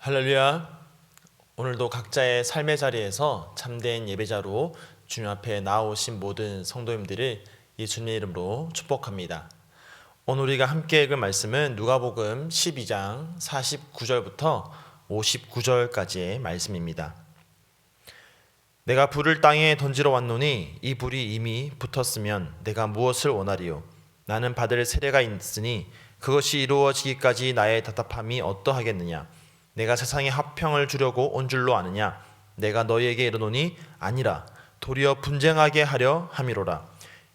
할렐루야. 오늘도 각자의 삶의 자리에서 참된 예배자로 주님 앞에 나오신 모든 성도님들을 예수님의 이름으로 축복합니다. 오늘 우리가 함께 읽을 말씀은 누가복음 12장 49절부터 59절까지의 말씀입니다. 내가 불을 땅에 던지러 왔노니 이 불이 이미 붙었으면 내가 무엇을 원하리요? 나는 받을 세례가 있으니 그것이 이루어지기까지 나의 답답함이 어떠하겠느냐? 내가 세상에 화평을 주려고 온 줄로 아느냐? 내가 너희에게 이르노니 아니라 도리어 분쟁하게 하려 함이로라.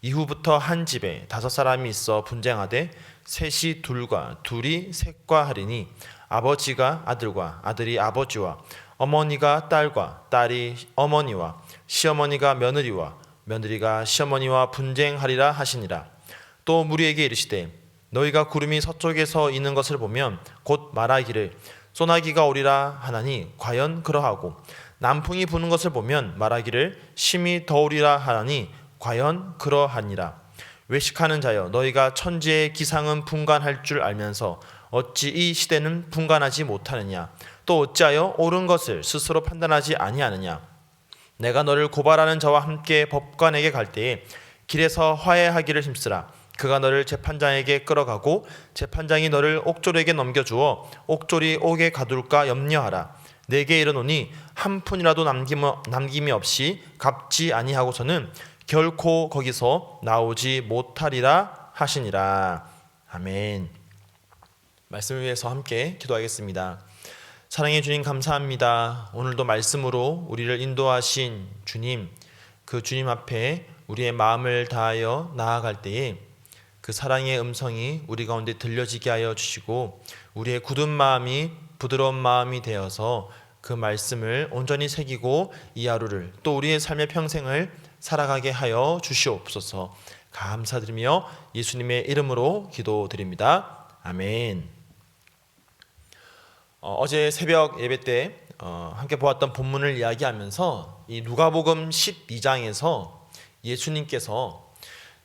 이후부터 한 집에 5사람이 있어 분쟁하되 셋이 둘과 둘이 셋과 하리니 아버지가 아들과 아들이 아버지와 어머니가 딸과 딸이 어머니와 시어머니가 며느리와 며느리가 시어머니와 분쟁하리라 하시니라. 또 무리에게 이르시되 너희가 구름이 서쪽에서 있는 것을 보면 곧 말하기를 소나기가 오리라 하나니 과연 그러하고 남풍이 부는 것을 보면 말하기를 심히 더우리라 하나니 과연 그러하니라. 외식하는 자여 너희가 천지의 기상은 분간할 줄 알면서 어찌 이 시대는 분간하지 못하느냐? 또 어찌하여 옳은 것을 스스로 판단하지 아니하느냐? 내가 너를 고발하는 자와 함께 법관에게 갈 때에 길에서 화해하기를 힘쓰라. 그가 너를 재판장에게 끌어가고 재판장이 너를 옥졸에게 넘겨주어 옥졸이 옥에 가둘까 염려하라. 내게 이르노니 한 푼이라도 남김이 없이 갚지 아니하고서는 결코 거기서 나오지 못하리라 하시니라. 아멘. 말씀을 위해서 함께 기도하겠습니다. 사랑의 주님 감사합니다. 오늘도 말씀으로 우리를 인도하신 주님, 그 주님 앞에 우리의 마음을 다하여 나아갈 때에 그 사랑의 음성이 우리 가운데 들려지게 하여 주시고 우리의 굳은 마음이 부드러운 마음이 되어서 그 말씀을 온전히 새기고 이 하루를 또 우리의 삶의 평생을 살아가게 하여 주시옵소서. 감사드리며 예수님의 이름으로 기도드립니다. 아멘. 어제 새벽 예배 때 함께 보았던 본문을 이야기하면서 이 누가복음 12장에서 예수님께서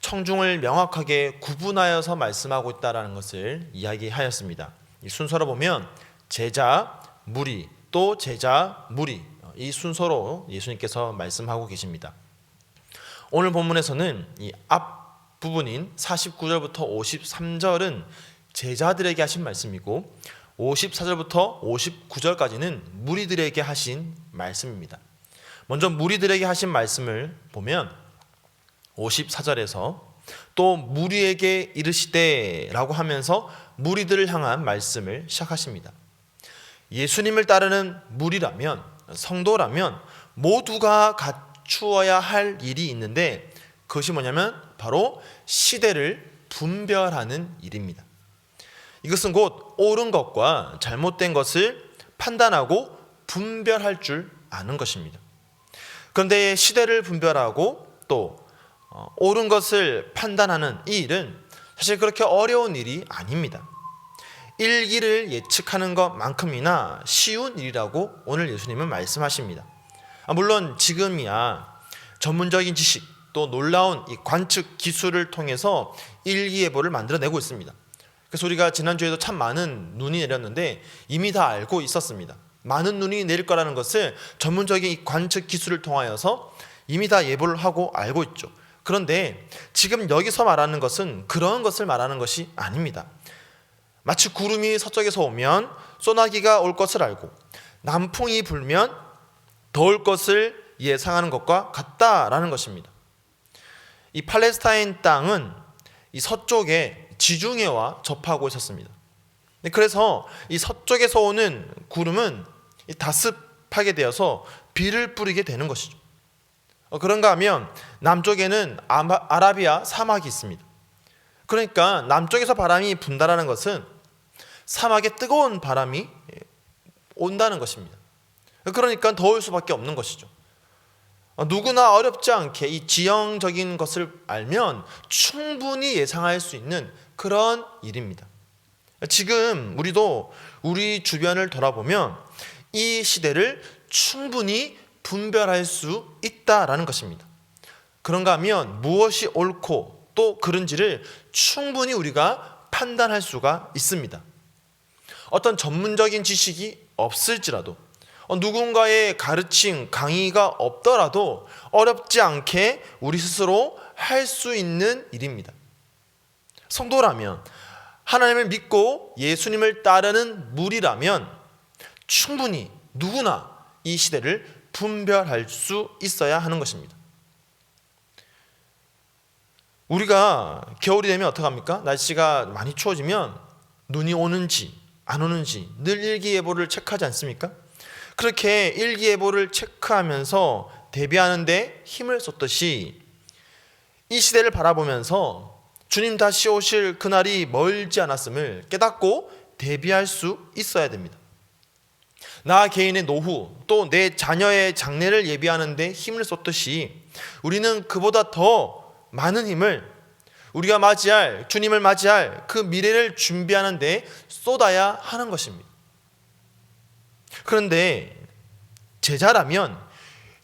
청중을 명확하게 구분하여서 말씀하고 있다는 것을 이야기하였습니다. 이 순서로 보면 제자, 무리, 또 제자, 무리, 이 순서로 예수님께서 말씀하고 계십니다. 오늘 본문에서는 이 앞부분인 49절부터 53절은 제자들에게 하신 말씀이고 54절부터 59절까지는 무리들에게 하신 말씀입니다. 먼저 무리들에게 하신 말씀을 보면 54절에서 또 무리에게 이르시되 라고 하면서 무리들을 향한 말씀을 시작하십니다. 예수님을 따르는 무리라면, 성도라면 모두가 갖추어야 할 일이 있는데 그것이 뭐냐면 바로 시대를 분별하는 일입니다. 이것은 곧 옳은 것과 잘못된 것을 판단하고 분별할 줄 아는 것입니다. 그런데 시대를 분별하고 또 옳은 것을 판단하는 이 일은 사실 그렇게 어려운 일이 아닙니다. 일기를 예측하는 것만큼이나 쉬운 일이라고 오늘 예수님은 말씀하십니다. 물론 지금이야 전문적인 지식 또 놀라운 이 관측 기술을 통해서 일기예보를 만들어내고 있습니다. 그래서 우리가 지난주에도 참 많은 눈이 내렸는데 이미 다 알고 있었습니다. 많은 눈이 내릴 거라는 것을 전문적인 이 관측 기술을 통하여서 이미 다 예보를 하고 알고 있죠. 그런데 지금 여기서 말하는 것은 그런 것을 말하는 것이 아닙니다. 마치 구름이 서쪽에서 오면 소나기가 올 것을 알고 남풍이 불면 더울 것을 예상하는 것과 같다라는 것입니다. 이 팔레스타인 땅은 이 서쪽에 지중해와 접하고 있었습니다. 그래서 이 서쪽에서 오는 구름은 다습하게 되어서 비를 뿌리게 되는 것이죠. 그런가 하면 남쪽에는 아라비아 사막이 있습니다. 그러니까 남쪽에서 바람이 분다라는 것은 사막에 뜨거운 바람이 온다는 것입니다. 그러니까 더울 수밖에 없는 것이죠. 누구나 어렵지 않게 이 지형적인 것을 알면 충분히 예상할 수 있는 그런 일입니다. 지금 우리도 우리 주변을 돌아보면 이 시대를 충분히 분별할 수 있다라는 것입니다. 그런가 하면 무엇이 옳고 또 그른지를 충분히 우리가 판단할 수가 있습니다. 어떤 전문적인 지식이 없을지라도, 누군가의 가르침, 강의가 없더라도 어렵지 않게 우리 스스로 할 수 있는 일입니다. 성도라면, 하나님을 믿고 예수님을 따르는 무리라면 충분히 누구나 이 시대를 분별할 수 있어야 하는 것입니다. 우리가 겨울이 되면 어떡합니까? 날씨가 많이 추워지면 눈이 오는지 안 오는지 늘 일기예보를 체크하지 않습니까? 그렇게 일기예보를 체크하면서 대비하는데 힘을 쏟듯이 이 시대를 바라보면서 주님 다시 오실 그날이 멀지 않았음을 깨닫고 대비할 수 있어야 됩니다. 나 개인의 노후, 또 내 자녀의 장래를 예비하는데 힘을 쏟듯이 우리는 그보다 더 많은 힘을 우리가 맞이할, 주님을 맞이할 그 미래를 준비하는 데 쏟아야 하는 것입니다. 그런데 제자라면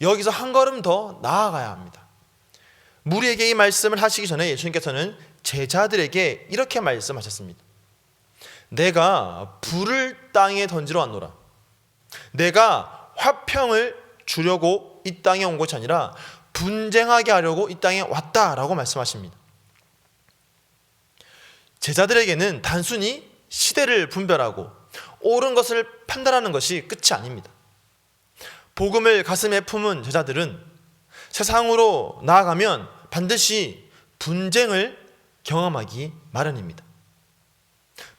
여기서 한 걸음 더 나아가야 합니다. 무리에게 이 말씀을 하시기 전에 예수님께서는 제자들에게 이렇게 말씀하셨습니다. 내가 불을 땅에 던지러 왔노라. 내가 화평을 주려고 이 땅에 온 것이 아니라 분쟁하게 하려고 이 땅에 왔다라고 말씀하십니다. 제자들에게는 단순히 시대를 분별하고 옳은 것을 판단하는 것이 끝이 아닙니다. 복음을 가슴에 품은 제자들은 세상으로 나아가면 반드시 분쟁을 경험하기 마련입니다.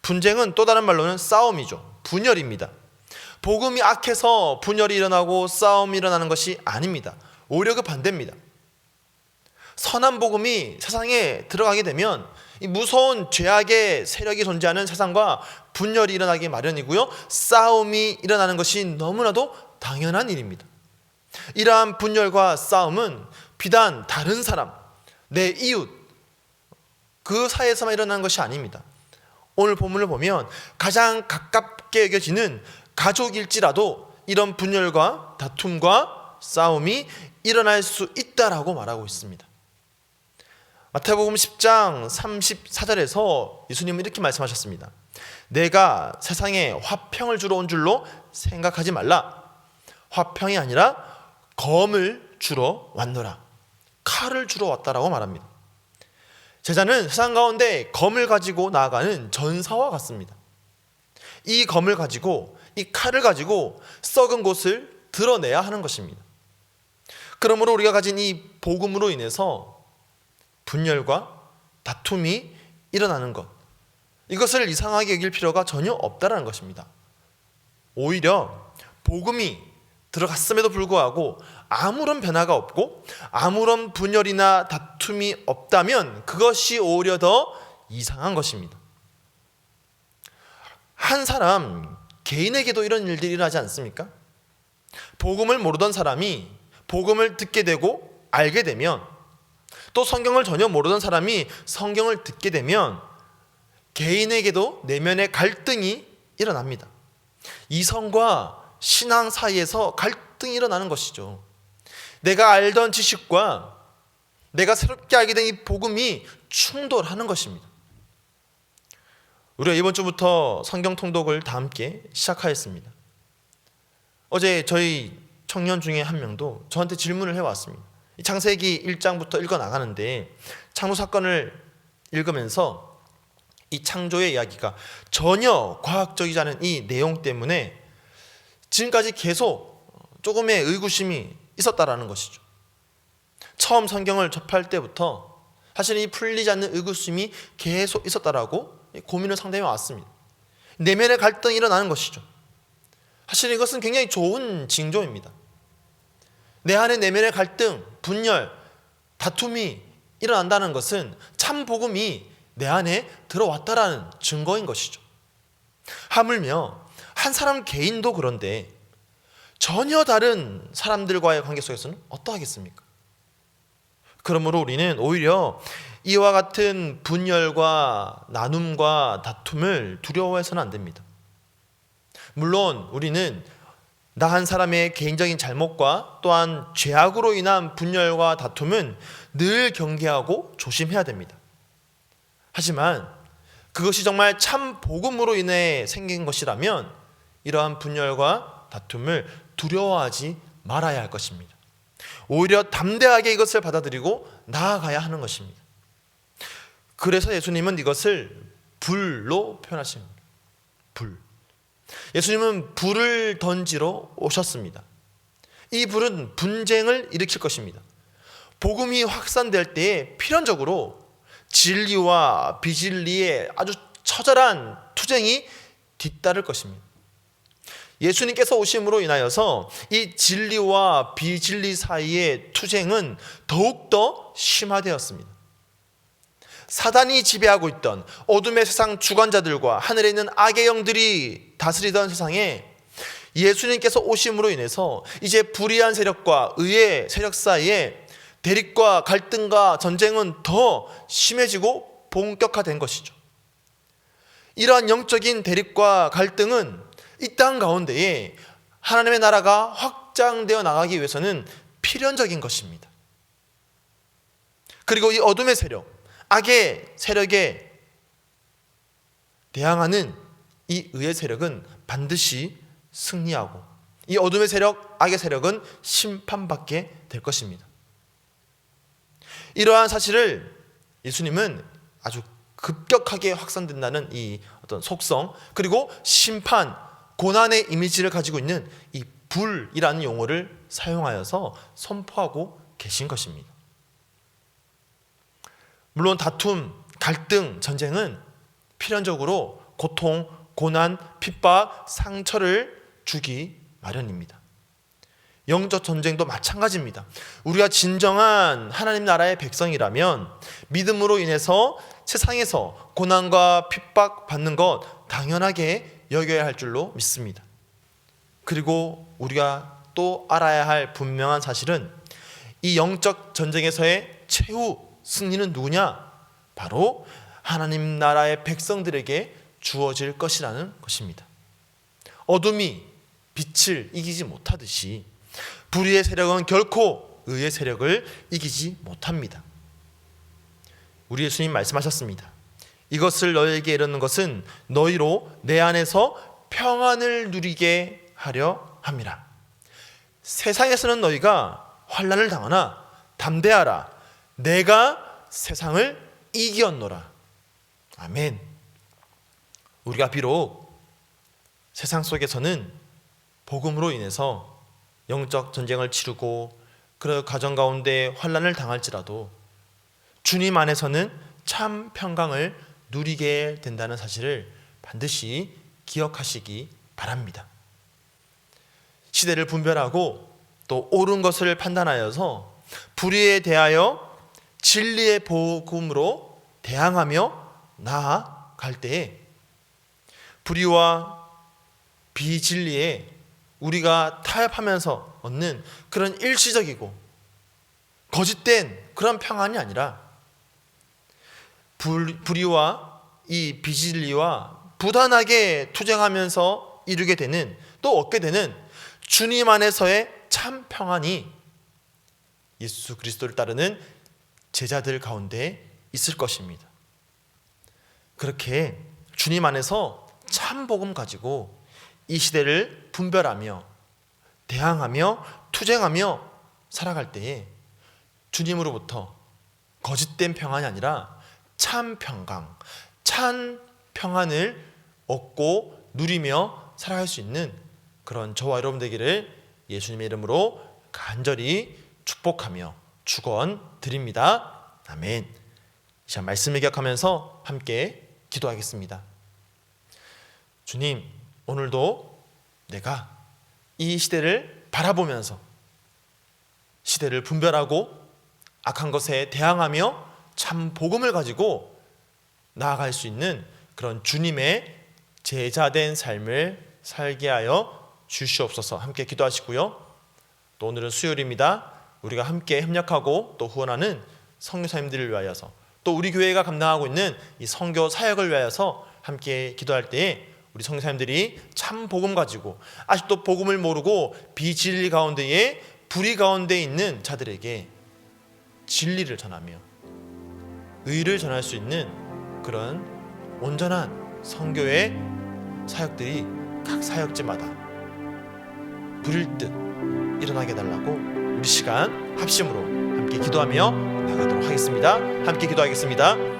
분쟁은 또 다른 말로는 싸움이죠. 분열입니다. 복음이 악해서 분열이 일어나고 싸움이 일어나는 것이 아닙니다. 오히려 그 반대입니다. 선한 복음이 세상에 들어가게 되면 이 무서운 죄악의 세력이 존재하는 세상과 분열이 일어나기 마련이고요, 싸움이 일어나는 것이 너무나도 당연한 일입니다. 이러한 분열과 싸움은 비단 다른 사람, 내 이웃, 그 사이에서만 일어나는 것이 아닙니다. 오늘 본문을 보면 가장 가깝게 여겨지는 가족일지라도 이런 분열과 다툼과 싸움이 일어날 수 있다라고 말하고 있습니다. 마태복음 10장 34절에서 예수님은 이렇게 말씀하셨습니다. 내가 세상에 화평을 주러 온 줄로 생각하지 말라. 화평이 아니라 검을 주러 왔노라. 칼을 주러 왔다라고 말합니다. 제자는 세상 가운데 검을 가지고 나아가는 전사와 같습니다. 이 검을 가지고, 이 칼을 가지고 썩은 곳을 드러내야 하는 것입니다. 그러므로 우리가 가진 이 복음으로 인해서 분열과 다툼이 일어나는 것, 이것을 이상하게 여길 필요가 전혀 없다는 것입니다. 오히려 복음이 들어갔음에도 불구하고 아무런 변화가 없고 아무런 분열이나 다툼이 없다면 그것이 오히려 더 이상한 것입니다. 한 사람 개인에게도 이런 일들이 일어나지 않습니까? 복음을 모르던 사람이 복음을 듣게 되고 알게 되면, 또 성경을 전혀 모르던 사람이 성경을 듣게 되면 개인에게도 내면의 갈등이 일어납니다. 이성과 신앙 사이에서 갈등이 일어나는 것이죠. 내가 알던 지식과 내가 새롭게 알게 된 이 복음이 충돌하는 것입니다. 우리가 이번 주부터 성경 통독을 다 함께 시작하였습니다. 어제 저희 청년 중에 한 명도 저한테 질문을 해왔습니다. 창세기 1장부터 읽어나가는데 창조 사건을 읽으면서 이 창조의 이야기가 전혀 과학적이지 않은 이 내용 때문에 지금까지 계속 조금의 의구심이 있었다라는 것이죠. 처음 성경을 접할 때부터 사실 이 풀리지 않는 의구심이 계속 있었다라고 고민을 상담해 왔습니다. 내면의 갈등이 일어나는 것이죠. 사실 이것은 굉장히 좋은 징조입니다. 내 안에 내면의 갈등, 분열, 다툼이 일어난다는 것은 참 복음이 내 안에 들어왔다라는 증거인 것이죠. 하물며 한 사람 개인도 그런데 전혀 다른 사람들과의 관계 속에서는 어떠하겠습니까? 그러므로 우리는 오히려 이와 같은 분열과 나눔과 다툼을 두려워해서는 안 됩니다. 물론 우리는 나 한 사람의 개인적인 잘못과 또한 죄악으로 인한 분열과 다툼은 늘 경계하고 조심해야 됩니다. 하지만 그것이 정말 참 복음으로 인해 생긴 것이라면 이러한 분열과 다툼을 두려워하지 말아야 할 것입니다. 오히려 담대하게 이것을 받아들이고 나아가야 하는 것입니다. 그래서 예수님은 이것을 불로 표현하십니다. 불. 예수님은 불을 던지러 오셨습니다. 이 불은 분쟁을 일으킬 것입니다. 복음이 확산될 때에 필연적으로 진리와 비진리의 아주 처절한 투쟁이 뒤따를 것입니다. 예수님께서 오심으로 인하여서 이 진리와 비진리 사이의 투쟁은 더욱더 심화되었습니다. 사단이 지배하고 있던 어둠의 세상 주관자들과 하늘에 있는 악의 영들이 다스리던 세상에 예수님께서 오심으로 인해서 이제 불의한 세력과 의의 세력 사이에 대립과 갈등과 전쟁은 더 심해지고 본격화된 것이죠. 이러한 영적인 대립과 갈등은 이 땅 가운데에 하나님의 나라가 확장되어 나가기 위해서는 필연적인 것입니다. 그리고 이 어둠의 세력, 악의 세력에 대항하는 이 의의 세력은 반드시 승리하고 이 어둠의 세력, 악의 세력은 심판받게 될 것입니다. 이러한 사실을 예수님은 아주 급격하게 확산된다는 이 어떤 속성, 그리고 심판, 고난의 이미지를 가지고 있는 이 불이라는 용어를 사용하여서 선포하고 계신 것입니다. 물론 다툼, 갈등, 전쟁은 필연적으로 고통, 고난, 핍박, 상처를 주기 마련입니다. 영적 전쟁도 마찬가지입니다. 우리가 진정한 하나님 나라의 백성이라면 믿음으로 인해서 세상에서 고난과 핍박 받는 것 당연하게 여겨야 할 줄로 믿습니다. 그리고 우리가 또 알아야 할 분명한 사실은 이 영적 전쟁에서의 최후 승리는 누구냐? 바로 하나님 나라의 백성들에게 주어질 것이라는 것입니다. 어둠이 빛을 이기지 못하듯이 불의의 세력은 결코 의의 세력을 이기지 못합니다. 우리 예수님 말씀하셨습니다. 이것을 너희에게 이르는 것은 너희로 내 안에서 평안을 누리게 하려 함이라. 세상에서는 너희가 환난을 당하나 담대하라. 내가 세상을 이기었노라. 아멘. 우리가 비록 세상 속에서는 복음으로 인해서 영적 전쟁을 치르고 그 과정 가운데 환난을 당할지라도 주님 안에서는 참 평강을 누리게 된다는 사실을 반드시 기억하시기 바랍니다. 시대를 분별하고 또 옳은 것을 판단하여서 불의에 대하여 진리의 복음으로 대항하며 나아갈 때에 불의와 비진리에 우리가 타협하면서 얻는 그런 일시적이고 거짓된 그런 평안이 아니라 불의와 이 비진리와 부단하게 투쟁하면서 이루게 되는, 또 얻게 되는 주님 안에서의 참 평안이 예수 그리스도를 따르는 제자들 가운데 있을 것입니다. 그렇게 주님 안에서 참 복음 가지고 이 시대를 분별하며 대항하며 투쟁하며 살아갈 때에 주님으로부터 거짓된 평안이 아니라 참 평강, 참 평안을 얻고 누리며 살아갈 수 있는 그런 저와 여러분 되기를 예수님의 이름으로 간절히 축복하며 축원드립니다. 아멘. 이 시간 말씀을 기억하면서 함께 기도하겠습니다. 주님, 오늘도 내가 이 시대를 바라보면서 시대를 분별하고 악한 것에 대항하며 참 복음을 가지고 나아갈 수 있는 그런 주님의 제자된 삶을 살게 하여 주시옵소서. 함께 기도하시고요. 또 오늘은 수요일입니다. 우리가 함께 협력하고 또 후원하는 선교사님들을 위하여서, 또 우리 교회가 감당하고 있는 이 선교 사역을 위하여서 함께 기도할 때에 우리 선교사님들이 참 복음 가지고 아직도 복음을 모르고 비진리 가운데에 불의 가운데 있는 자들에게 진리를 전하며 의를 전할 수 있는 그런 온전한 선교의 사역들이 각 사역지마다 부릴 듯 일어나게 해달라고 우리 시간 합심으로 함께 기도하며 나가도록 하겠습니다. 함께 기도하겠습니다.